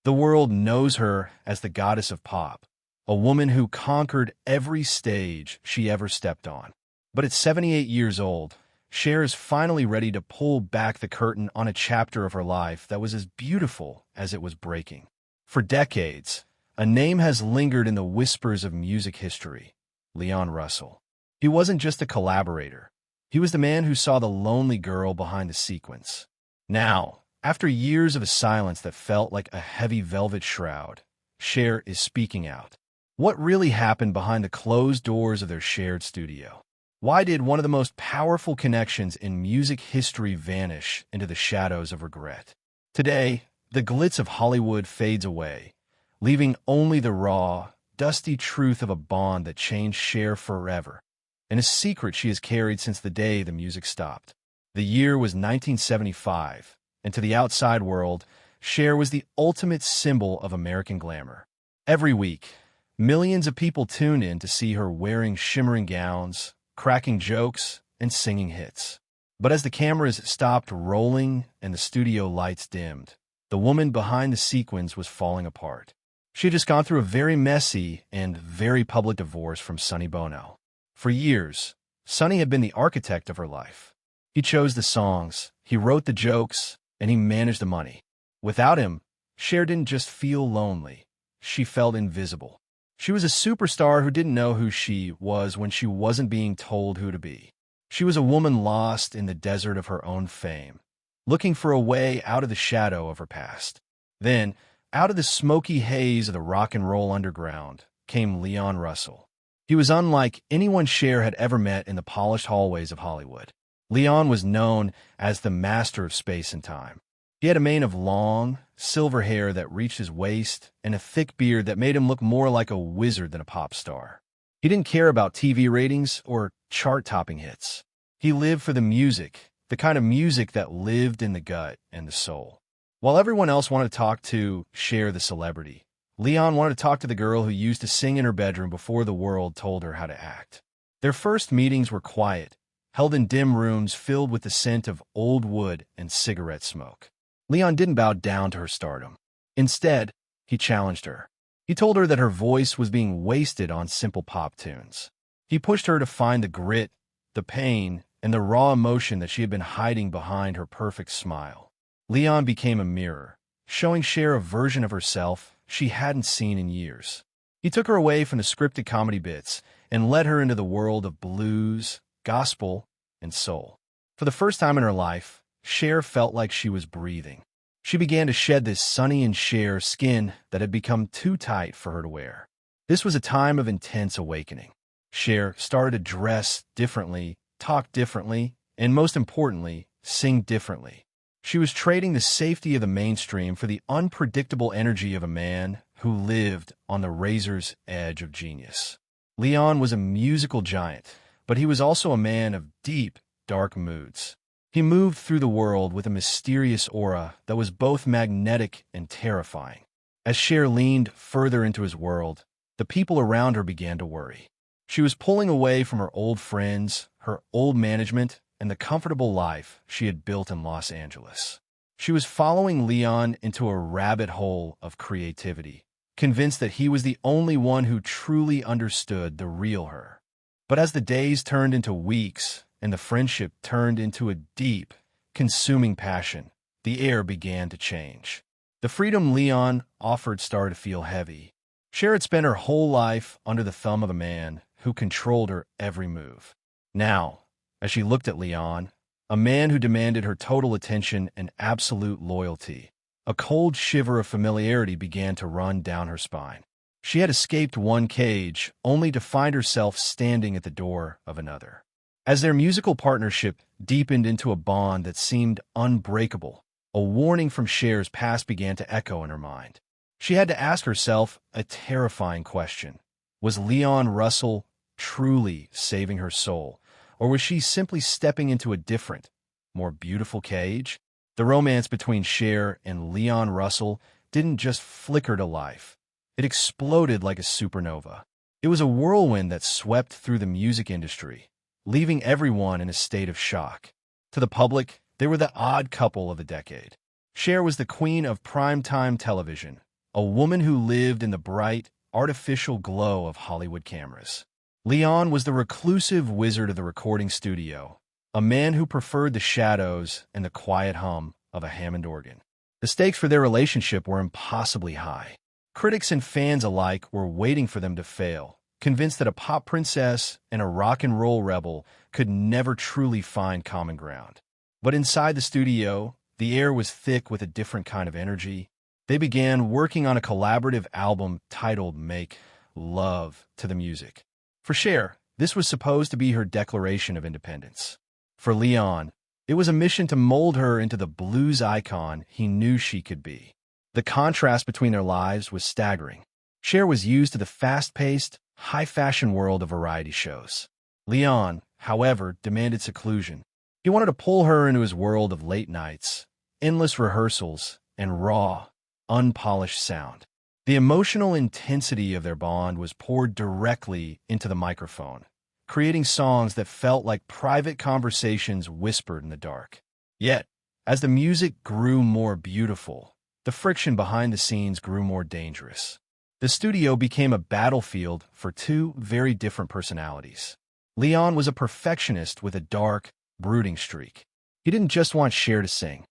The world knows her as the goddess of pop, a woman who conquered every stage she ever stepped on. But at 78 years old, Cher is finally ready to pull back the curtain on a chapter of her life that was as beautiful as it was breaking. For decades, a name has lingered in the whispers of music history: Leon Russell. He wasn't just a collaborator. He was the man who saw the lonely girl behind the sequence. Now, after years of a silence that felt like a heavy velvet shroud, Cher is speaking out. What really happened behind the closed doors of their shared studio? Why did one of the most powerful connections in music history vanish into the shadows of regret? Today, the glitz of Hollywood fades away, leaving only the raw, dusty truth of a bond that changed Cher forever, and a secret she has carried since the day the music stopped. The year was 1975, and to the outside world, Cher was the ultimate symbol of American glamour. Every week, millions of people tuned in to see her wearing shimmering gowns, cracking jokes, and singing hits. But as the cameras stopped rolling and the studio lights dimmed, the woman behind the sequins was falling apart. She had just gone through a very messy and very public divorce from Sonny Bono. For years, Sonny had been the architect of her life. He chose the songs, he wrote the jokes, and he managed the money. Without him, Cher didn't just feel lonely. She felt invisible. She was a superstar who didn't know who she was when she wasn't being told who to be. She was a woman lost in the desert of her own fame, looking for a way out of the shadow of her past. Then, out of the smoky haze of the rock and roll underground, came Leon Russell. He was unlike anyone Cher had ever met in the polished hallways of Hollywood. Leon was known as the master of space and time. He had a mane of long, silver hair that reached his waist and a thick beard that made him look more like a wizard than a pop star. He didn't care about TV ratings or chart-topping hits. He lived for the music, the kind of music that lived in the gut and the soul. While everyone else wanted to talk to Cher the celebrity, Leon wanted to talk to the girl who used to sing in her bedroom before the world told her how to act. Their first meetings were quiet, held in dim rooms filled with the scent of old wood and cigarette smoke. Leon didn't bow down to her stardom. Instead, he challenged her. He told her that her voice was being wasted on simple pop tunes. He pushed her to find the grit, the pain, and the raw emotion that she had been hiding behind her perfect smile. Leon became a mirror, showing Cher a version of herself she hadn't seen in years. He took her away from the scripted comedy bits and led her into the world of blues, gospel, and soul. For the first time in her life, Cher felt like she was breathing. She began to shed this Sonny and Cher skin that had become too tight for her to wear. This was a time of intense awakening. Cher started to dress differently, talk differently, and most importantly, sing differently. She was trading the safety of the mainstream for the unpredictable energy of a man who lived on the razor's edge of genius. Leon was a musical giant, but he was also a man of deep, dark moods. He moved through the world with a mysterious aura that was both magnetic and terrifying. As Cher leaned further into his world, the people around her began to worry. She was pulling away from her old friends, her old management, and the comfortable life she had built in Los Angeles. She was following Leon into a rabbit hole of creativity, convinced that he was the only one who truly understood the real her. But as the days turned into weeks, and the friendship turned into a deep, consuming passion, the air began to change. The freedom Leon offered started to feel heavy. Cher had spent her whole life under the thumb of a man who controlled her every move. Now, as she looked at Leon, a man who demanded her total attention and absolute loyalty, a cold shiver of familiarity began to run down her spine. She had escaped one cage, only to find herself standing at the door of another. As their musical partnership deepened into a bond that seemed unbreakable, a warning from Cher's past began to echo in her mind. She had to ask herself a terrifying question. Was Leon Russell truly saving her soul, or was she simply stepping into a different, more beautiful cage? The romance between Cher and Leon Russell didn't just flicker to life. It exploded like a supernova. It was a whirlwind that swept through the music industry, leaving everyone in a state of shock. To the public, they were the odd couple of the decade. Cher was the queen of primetime television, a woman who lived in the bright, artificial glow of Hollywood cameras. Leon was the reclusive wizard of the recording studio, a man who preferred the shadows and the quiet hum of a Hammond organ. The stakes for their relationship were impossibly high. Critics and fans alike were waiting for them to fail, convinced that a pop princess and a rock and roll rebel could never truly find common ground. But inside the studio, the air was thick with a different kind of energy. They began working on a collaborative album titled Make Love to the Music. For Cher, this was supposed to be her declaration of independence. For Leon, it was a mission to mold her into the blues icon he knew she could be. The contrast between their lives was staggering. Cher was used to the fast-paced, high-fashion world of variety shows. Leon, however, demanded seclusion. He wanted to pull her into his world of late nights, endless rehearsals, and raw, unpolished sound. The emotional intensity of their bond was poured directly into the microphone, creating songs that felt like private conversations whispered in the dark. Yet, as the music grew more beautiful, the friction behind the scenes grew more dangerous. The studio became a battlefield for two very different personalities. Leon was a perfectionist with a dark, brooding streak. He didn't just want Cher to sing.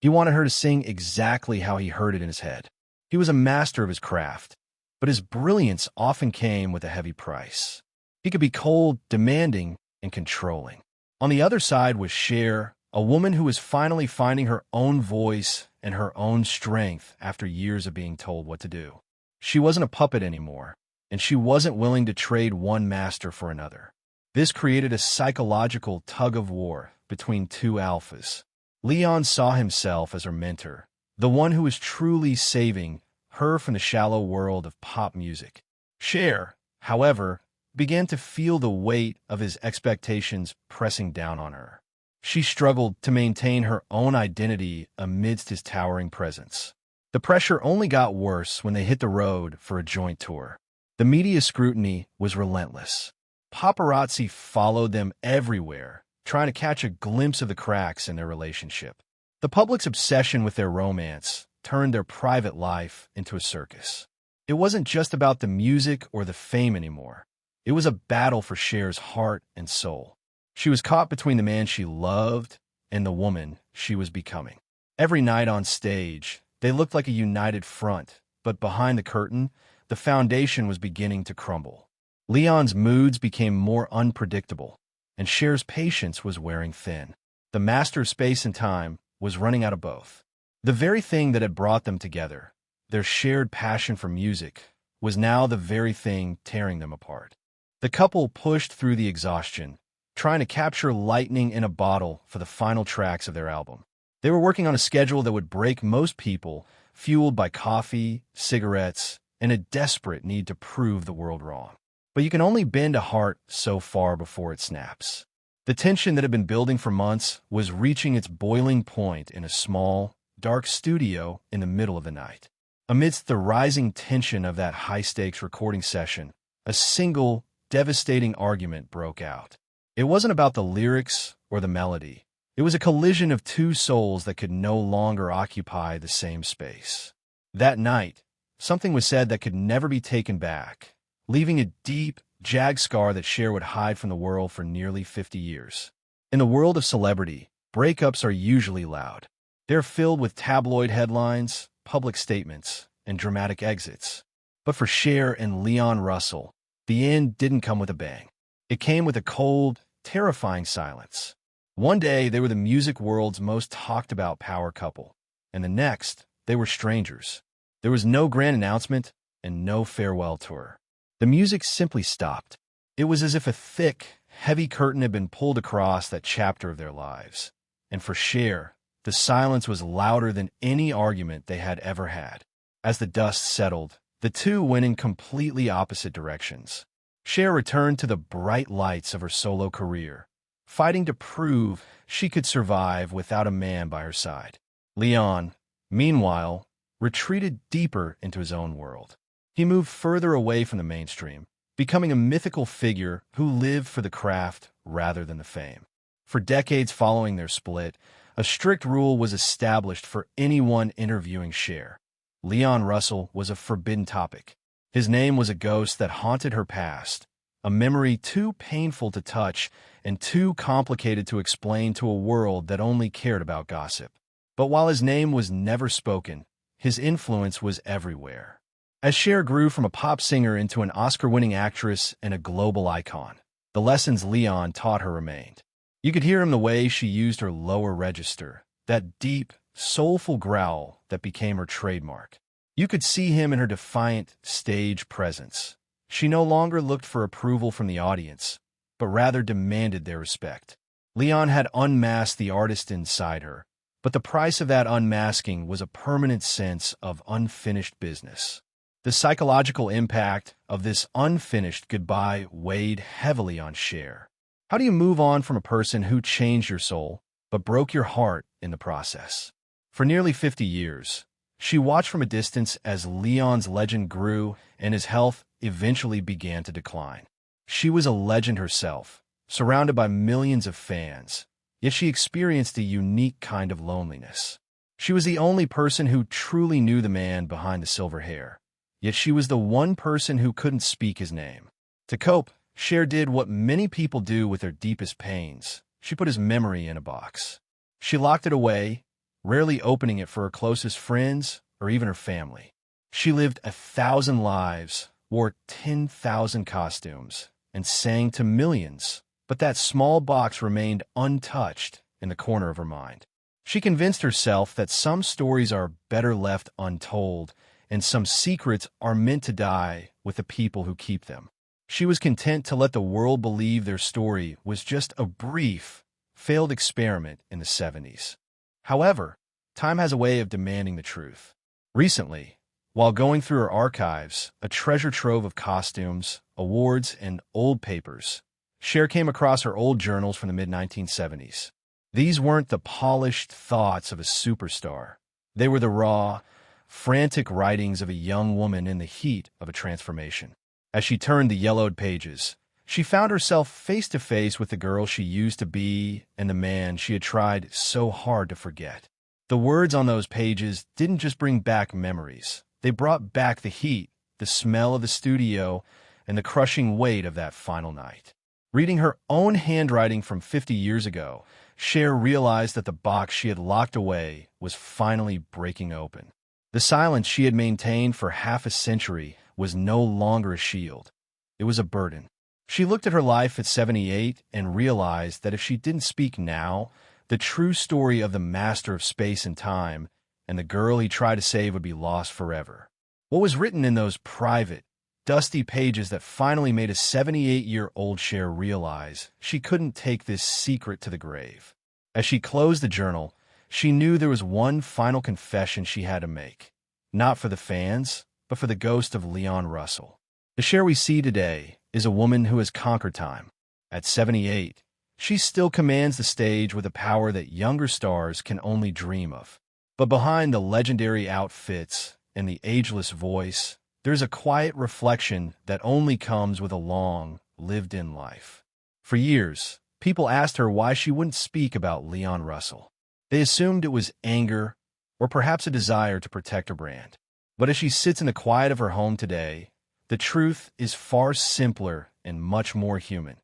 He wanted her to sing exactly how he heard it in his head. He was a master of his craft, but his brilliance often came with a heavy price. He could be cold, demanding, and controlling. On the other side was Cher, a woman who was finally finding her own voice and her own strength after years of being told what to do. She wasn't a puppet anymore, and she wasn't willing to trade one master for another. This created a psychological tug-of-war between two alphas. Leon saw himself as her mentor, the one who was truly saving her from the shallow world of pop music. Cher, however, began to feel the weight of his expectations pressing down on her. She struggled to maintain her own identity amidst his towering presence. The pressure only got worse when they hit the road for a joint tour. The media scrutiny was relentless. Paparazzi followed them everywhere, trying to catch a glimpse of the cracks in their relationship. The public's obsession with their romance turned their private life into a circus. It wasn't just about the music or the fame anymore. It was a battle for Cher's heart and soul. She was caught between the man she loved and the woman she was becoming. Every night on stage, they looked like a united front, but behind the curtain, the foundation was beginning to crumble. Leon's moods became more unpredictable, and Cher's patience was wearing thin. The master of space and time was running out of both. The very thing that had brought them together, their shared passion for music, was now the very thing tearing them apart. The couple pushed through the exhaustion, trying to capture lightning in a bottle for the final tracks of their album. They were working on a schedule that would break most people, fueled by coffee, cigarettes, and a desperate need to prove the world wrong. But you can only bend a heart so far before it snaps. The tension that had been building for months was reaching its boiling point in a small, dark studio in the middle of the night. Amidst the rising tension of that high-stakes recording session, a single, devastating argument broke out. It wasn't about the lyrics or the melody. It was a collision of two souls that could no longer occupy the same space. That night, something was said that could never be taken back, leaving a deep, jagged scar that Cher would hide from the world for nearly 50 years. In the world of celebrity, breakups are usually loud. They're filled with tabloid headlines, public statements, and dramatic exits. But for Cher and Leon Russell, the end didn't come with a bang. It came with a cold, terrifying silence. One day, they were the music world's most talked-about power couple, and the next, they were strangers. There was no grand announcement and no farewell tour. The music simply stopped. It was as if a thick, heavy curtain had been pulled across that chapter of their lives. And for Cher, the silence was louder than any argument they had ever had. As the dust settled, the two went in completely opposite directions. Cher returned to the bright lights of her solo career, fighting to prove she could survive without a man by her side. Leon, meanwhile, retreated deeper into his own world. He moved further away from the mainstream, becoming a mythical figure who lived for the craft rather than the fame. For decades following their split, a strict rule was established for anyone interviewing Cher. Leon Russell was a forbidden topic. His name was a ghost that haunted her past, a memory too painful to touch and too complicated to explain to a world that only cared about gossip. But while his name was never spoken, his influence was everywhere. As Cher grew from a pop singer into an Oscar-winning actress and a global icon, the lessons Leon taught her remained. You could hear him the way she used her lower register, that deep, soulful growl that became her trademark. You could see him in her defiant stage presence. She no longer looked for approval from the audience, but rather demanded their respect. Leon had unmasked the artist inside her, but the price of that unmasking was a permanent sense of unfinished business. The psychological impact of this unfinished goodbye weighed heavily on Cher. How do you move on from a person who changed your soul, but broke your heart in the process? For nearly 50 years, she watched from a distance as Leon's legend grew and his health eventually began to decline. She was a legend herself, surrounded by millions of fans, yet she experienced a unique kind of loneliness. She was the only person who truly knew the man behind the silver hair, yet she was the one person who couldn't speak his name. To cope, Cher did what many people do with their deepest pains. She put his memory in a box. She locked it away, rarely opening it for her closest friends or even her family. She lived 1,000 lives, wore 10,000 costumes, and sang to millions, but that small box remained untouched in the corner of her mind. She convinced herself that some stories are better left untold, and some secrets are meant to die with the people who keep them. She was content to let the world believe their story was just a brief, failed experiment in the 70s. However, time has a way of demanding the truth. Recently, while going through her archives, a treasure trove of costumes, awards, and old papers, Cher came across her old journals from the mid-1970s. These weren't the polished thoughts of a superstar. They were the raw, frantic writings of a young woman in the heat of a transformation. As she turned the yellowed pages, she found herself face to face with the girl she used to be and the man she had tried so hard to forget. The words on those pages didn't just bring back memories. They brought back the heat, the smell of the studio, and the crushing weight of that final night. Reading her own handwriting from 50 years ago, Cher realized that the box she had locked away was finally breaking open. The silence she had maintained for half a century was no longer a shield. It was a burden. She looked at her life at 78 and realized that if she didn't speak now, the true story of the master of space and time and the girl he tried to save would be lost forever. What was written in those private, dusty pages that finally made a 78-year-old Cher realize she couldn't take this secret to the grave? As she closed the journal, she knew there was one final confession she had to make. Not for the fans, but for the ghost of Leon Russell. The Cher we see today is a woman who has conquered time. At 78, she still commands the stage with a power that younger stars can only dream of. But behind the legendary outfits and the ageless voice, there's a quiet reflection that only comes with a long, lived-in life. For years, people asked her why she wouldn't speak about Leon Russell. They assumed it was anger or perhaps a desire to protect her brand. But as she sits in the quiet of her home today, the truth is far simpler and much more human.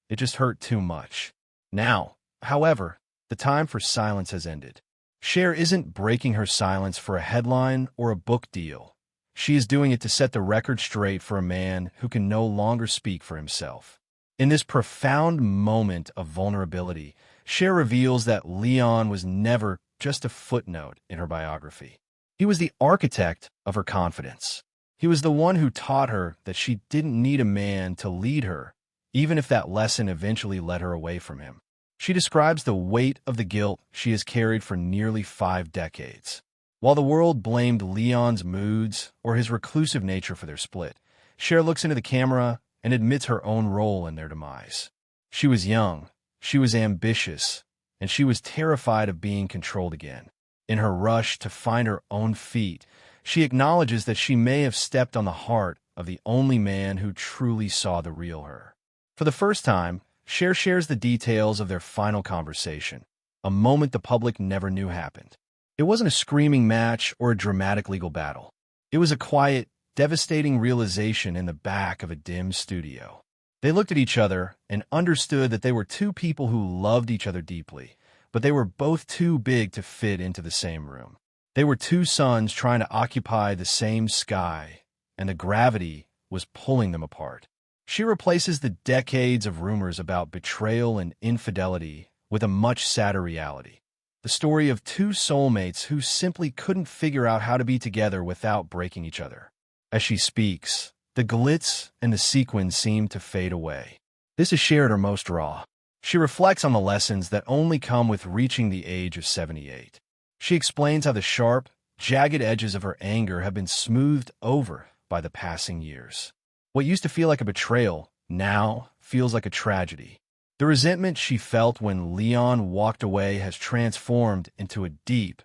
It just hurt too much. Now, however, the time for silence has ended. Cher isn't breaking her silence for a headline or a book deal. She is doing it to set the record straight for a man who can no longer speak for himself. In this profound moment of vulnerability, Cher reveals that Leon was never just a footnote in her biography. He was the architect of her confidence. He was the one who taught her that she didn't need a man to lead her, even if that lesson eventually led her away from him. She describes the weight of the guilt she has carried for nearly 5 decades. While the world blamed Leon's moods or his reclusive nature for their split, Cher looks into the camera and admits her own role in their demise. She was young, she was ambitious, and she was terrified of being controlled again. In her rush to find her own feet, she acknowledges that she may have stepped on the heart of the only man who truly saw the real her. For the first time, Cher shares the details of their final conversation, a moment the public never knew happened. It wasn't a screaming match or a dramatic legal battle. It was a quiet, devastating realization in the back of a dim studio. They looked at each other and understood that they were two people who loved each other deeply, but they were both too big to fit into the same room. They were two suns trying to occupy the same sky, and the gravity was pulling them apart. She replaces the decades of rumors about betrayal and infidelity with a much sadder reality. The story of two soulmates who simply couldn't figure out how to be together without breaking each other. As she speaks, the glitz and the sequins seem to fade away. This is Cher at her most raw. She reflects on the lessons that only come with reaching the age of 78. She explains how the sharp, jagged edges of her anger have been smoothed over by the passing years. What used to feel like a betrayal now feels like a tragedy. The resentment she felt when Leon walked away has transformed into a deep,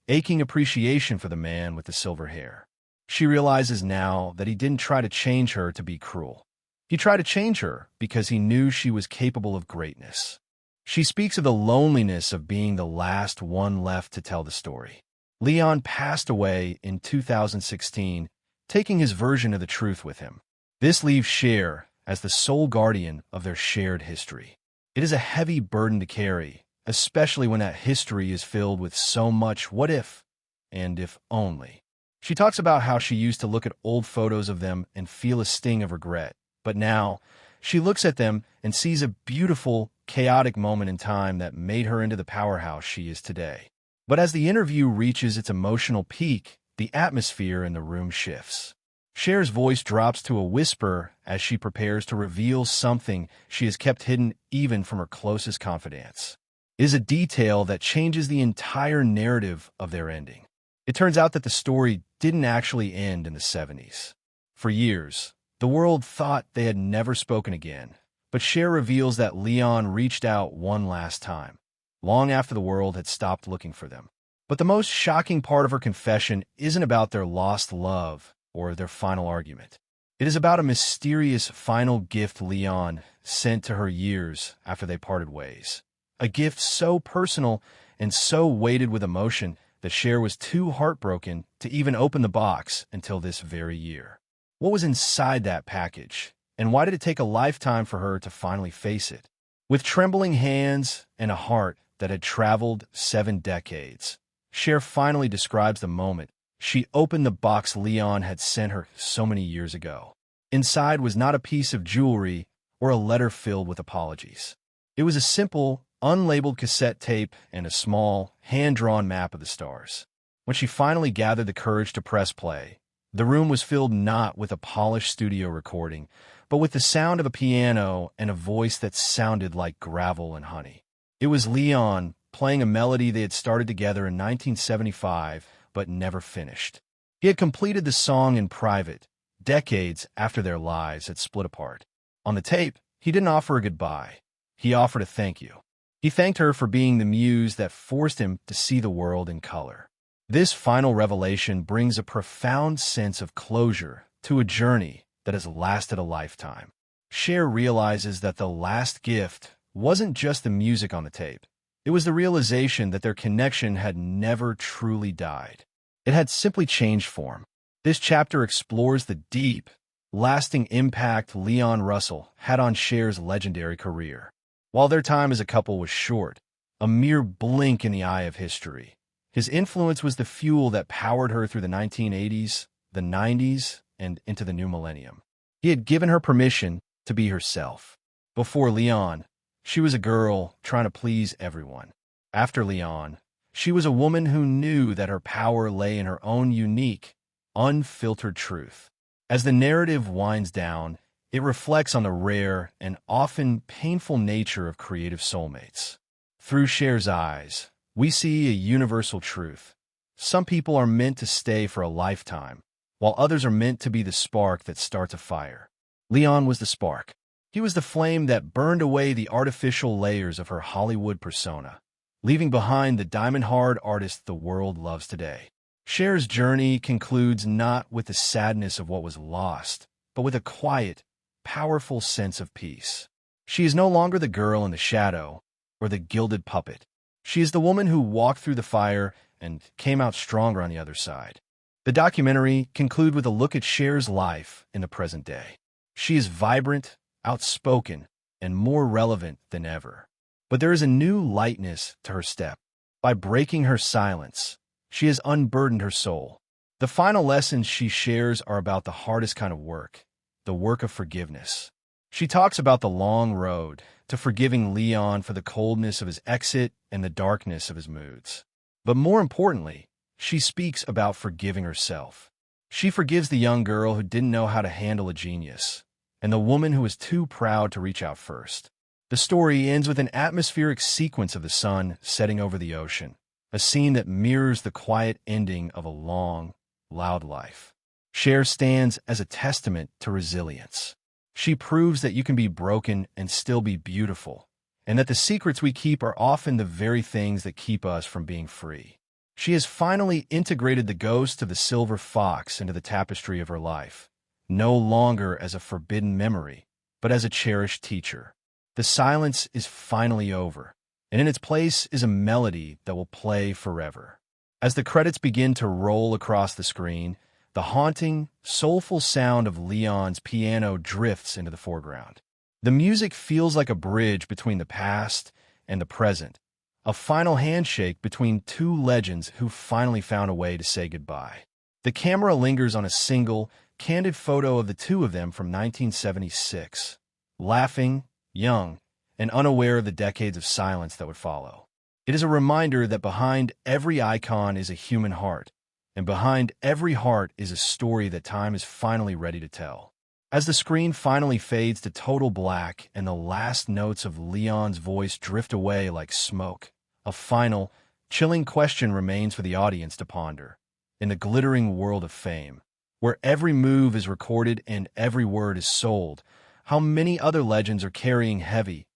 aching appreciation for the man with the silver hair. She realizes now that he didn't try to change her to be cruel. He tried to change her because he knew she was capable of greatness. She speaks of the loneliness of being the last one left to tell the story. Leon passed away in 2016, taking his version of the truth with him. This leaves Cher as the sole guardian of their shared history. It is a heavy burden to carry, especially when that history is filled with so much what if and if only. She talks about how she used to look at old photos of them and feel a sting of regret, but now she looks at them and sees a beautiful, chaotic moment in time that made her into the powerhouse she is today. But as the interview reaches its emotional peak, the atmosphere in the room shifts. Cher's voice drops to a whisper as she prepares to reveal something she has kept hidden even from her closest confidants. It is a detail that changes the entire narrative of their ending. It turns out that the story didn't actually end in the 70s. For years, the world thought they had never spoken again, but Cher reveals that Leon reached out one last time, long after the world had stopped looking for them. But the most shocking part of her confession isn't about their lost love or their final argument. It is about a mysterious final gift Leon sent to her years after they parted ways. A gift so personal and so weighted with emotion that Cher was too heartbroken to even open the box until this very year. What was inside that package, and why did it take a lifetime for her to finally face it? With trembling hands and a heart that had traveled 7 decades, Cher finally describes the moment she opened the box Leon had sent her so many years ago. Inside was not a piece of jewelry or a letter filled with apologies. It was a simple, unlabeled cassette tape and a small, hand-drawn map of the stars. When she finally gathered the courage to press play, the room was filled not with a polished studio recording, but with the sound of a piano and a voice that sounded like gravel and honey. It was Leon playing a melody they had started together in 1975, but never finished. He had completed the song in private, decades after their lives had split apart. On the tape, he didn't offer a goodbye. He offered a thank you. He thanked her for being the muse that forced him to see the world in color. This final revelation brings a profound sense of closure to a journey that has lasted a lifetime. Cher realizes that the last gift wasn't just the music on the tape. It was the realization that their connection had never truly died. It had simply changed form. This chapter explores the deep, lasting impact Leon Russell had on Cher's legendary career. While their time as a couple was short, a mere blink in the eye of history, his influence was the fuel that powered her through the 1980s, the 90s, and into the new millennium. He had given her permission to be herself. Before Leon, she was a girl trying to please everyone. After Leon, she was a woman who knew that her power lay in her own unique, unfiltered truth. As the narrative winds down, it reflects on the rare and often painful nature of creative soulmates. Through Cher's eyes, we see a universal truth. Some people are meant to stay for a lifetime, while others are meant to be the spark that starts a fire. Leon was the spark. He was the flame that burned away the artificial layers of her Hollywood persona, leaving behind the diamond-hard artist the world loves today. Cher's journey concludes not with the sadness of what was lost, but with a quiet, powerful sense of peace. She is no longer the girl in the shadow or the gilded puppet. She is the woman who walked through the fire and came out stronger on the other side. The documentary concludes with a look at Cher's life in the present day. She is vibrant, outspoken, and more relevant than ever. But there is a new lightness to her step. By breaking her silence, she has unburdened her soul. The final lessons she shares are about the hardest kind of work, the work of forgiveness. She talks about the long road to forgiving Leon for the coldness of his exit and the darkness of his moods. But more importantly, she speaks about forgiving herself. She forgives the young girl who didn't know how to handle a genius, and the woman who was too proud to reach out first. The story ends with an atmospheric sequence of the sun setting over the ocean, a scene that mirrors the quiet ending of a long, loud life. Cher stands as a testament to resilience. She proves that you can be broken and still be beautiful, and that the secrets we keep are often the very things that keep us from being free. She has finally integrated the ghost of the silver fox into the tapestry of her life, no longer as a forbidden memory, but as a cherished teacher. The silence is finally over, and in its place is a melody that will play forever. As the credits begin to roll across the screen, the haunting, soulful sound of Leon's piano drifts into the foreground. The music feels like a bridge between the past and the present, a final handshake between two legends who finally found a way to say goodbye. The camera lingers on a single, candid photo of the two of them from 1976, laughing, young, and unaware of the decades of silence that would follow. It is a reminder that behind every icon is a human heart, and behind every heart is a story that time is finally ready to tell. As the screen finally fades to total black and the last notes of Leon's voice drift away like smoke, a final, chilling question remains for the audience to ponder. In the glittering world of fame, where every move is recorded and every word is sold, how many other legends are carrying heavy,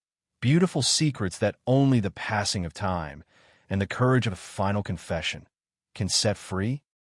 beautiful secrets that only the passing of time and the courage of a final confession can set free?